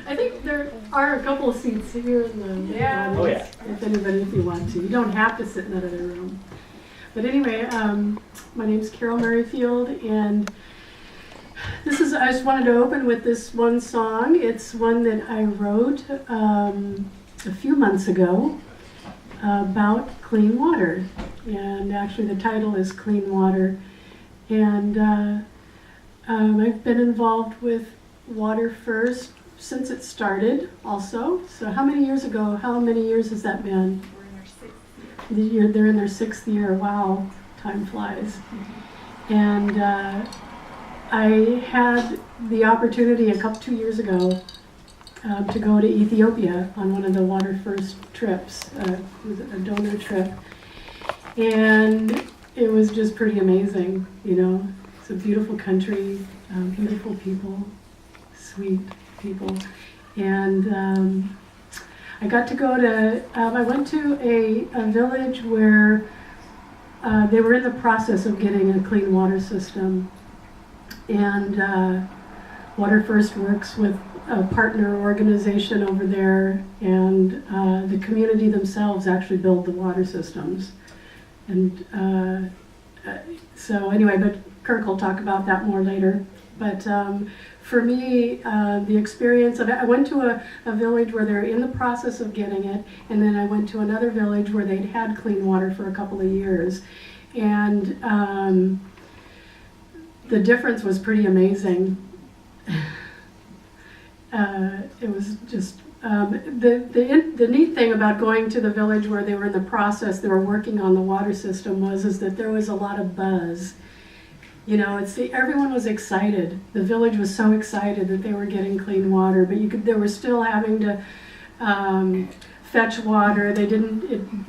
I think there are a couple of seats here in the audience, Oh, yeah. if you want to. You don't have to sit in that other room. But anyway, my name's Carol Merrifield, and I just wanted to open with this one song. It's one that I wrote a few months ago about clean water. And actually the title is Clean Water. And I've been involved with Water1st since it started also. So how many years has that been? We're in our 6th year. They're in their 6th year. Wow, time flies. And I had the opportunity 2 years ago to go to Ethiopia on one of the Water1st trips. It was a donor trip. And it was just pretty amazing, you know. It's a beautiful country, beautiful people, sweet people. And I got to go to, I went to a village where they were in the process of getting a clean water system. And Water1st works with a partner organization over there, and the community themselves actually build the water systems. And so anyway, but Kirk will talk about that more later. But for me, the experience of it, I went to a village where they're in the process of getting it, and then I went to another village where they'd had clean water for a couple of years. And the difference was pretty amazing. It was just the neat thing about going to the village where they were in the process, they were working on the water system, is that there was a lot of buzz. You know, everyone was excited. The village was so excited that they were getting clean water, but they were still having to fetch water. They didn't,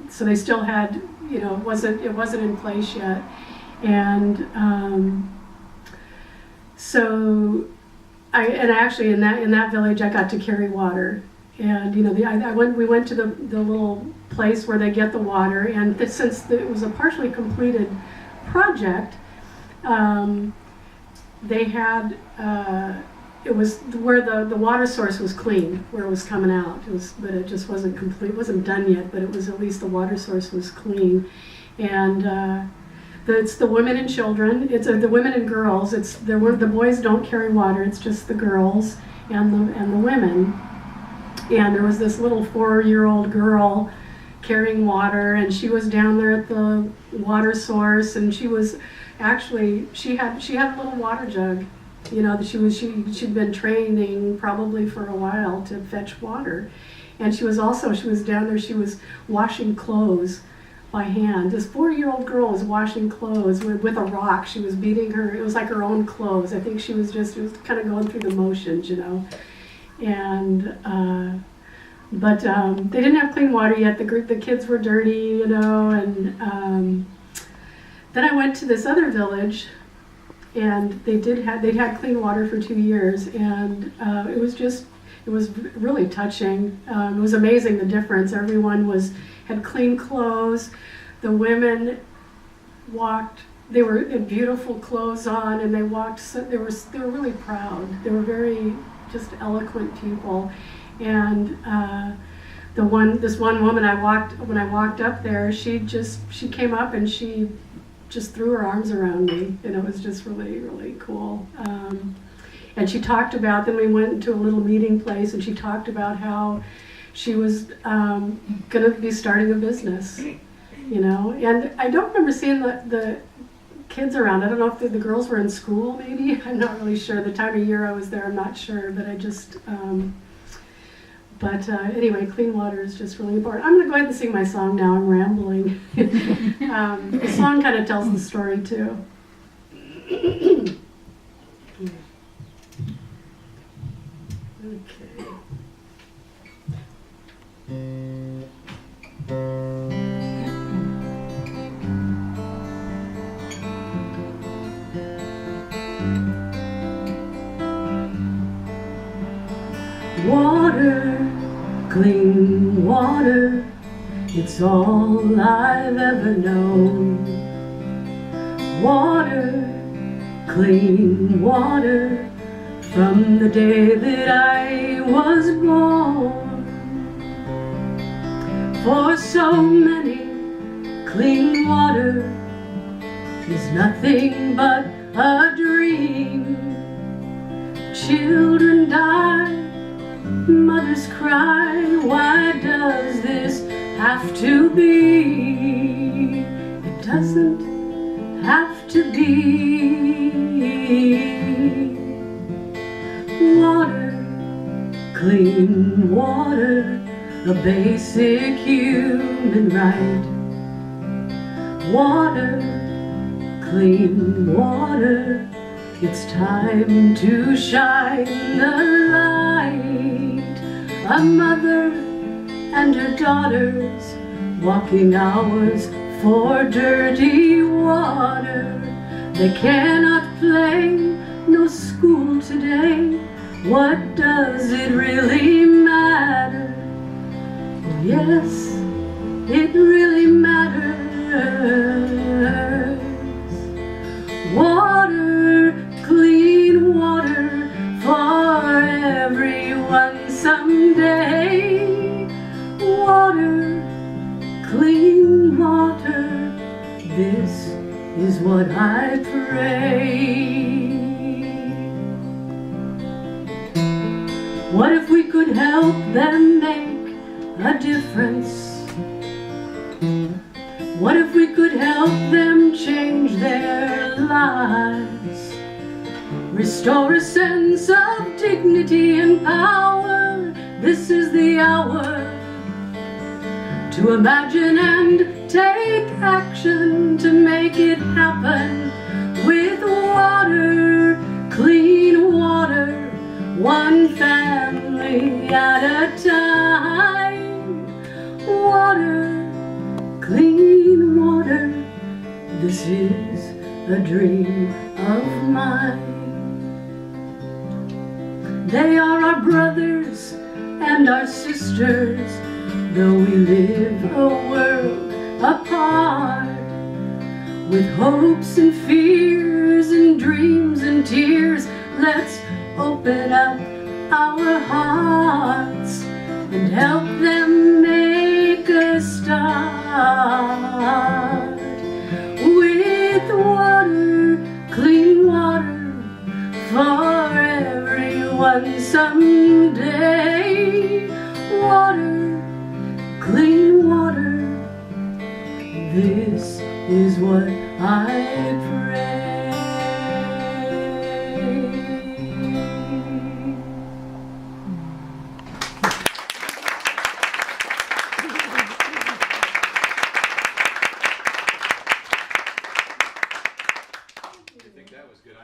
so they still had, it wasn't in place yet. And so actually in that village I got to carry water, and we went to the little place where they get the water, and since it was a partially completed project, they had it was where the water source was clean, where it was coming out. But it just wasn't complete, it wasn't done yet, but it was at least the water source was clean. And it's the women and children. It's the women and girls. The boys don't carry water. It's just the girls and the women. And there was this little 4-year-old girl carrying water, and she was down there at the water source, and she had a little water jug. She'd been training probably for a while to fetch water, and she was down there. She was washing clothes by hand. This 4-year-old girl was washing clothes with a rock. She was beating her. It was like her own clothes. I think she was kind of going through the motions, And but they didn't have clean water yet. The kids were dirty, And then I went to this other village, and they'd had clean water for 2 years, and it was really touching. It was amazing, the difference. Everyone had clean clothes. The women walked, they had beautiful clothes on, and they were really proud. They were very just eloquent people. And this one woman when I walked up there, she came up and she just threw her arms around me, and it was just really, really cool. And she talked about, then we went into a little meeting place, and she talked about how she was going to be starting a business, And I don't remember seeing the kids around. I don't know if the girls were in school, maybe. I'm not really sure. The time of year I was there, I'm not sure. But I just, anyway, clean water is just really important. I'm going to go ahead and sing my song now. I'm rambling. The song kind of tells the story, too. Okay. Water, clean water, it's all I've ever known. Water, clean water from the day that I was born. For so many, clean water is nothing but a dream. Children die, mothers cry, why does this have to be? It doesn't have to be. Water, clean water, a basic human right. Water, clean water, it's time to shine the light. A mother and her daughters walking hours for dirty water. They cannot play, no school today. What does it really matter? Oh, yes, it really matters. Water, clean water for everyone someday. Water, clean water, this is what I pray. What if we could help them make a difference? What if we could help them change their lives? Restore a sense of dignity and power. This is the hour to imagine and take action to make it happen. With water, clean water, one family at a time. Water, clean water, this is a dream of mine. They are our brothers and our sisters, though we live a world apart. With hopes and fears and dreams and tears, let's open up our hearts and help them make a start. With water, clean water for everyone someday. Water, clean water, this is what I pray. I think that was good.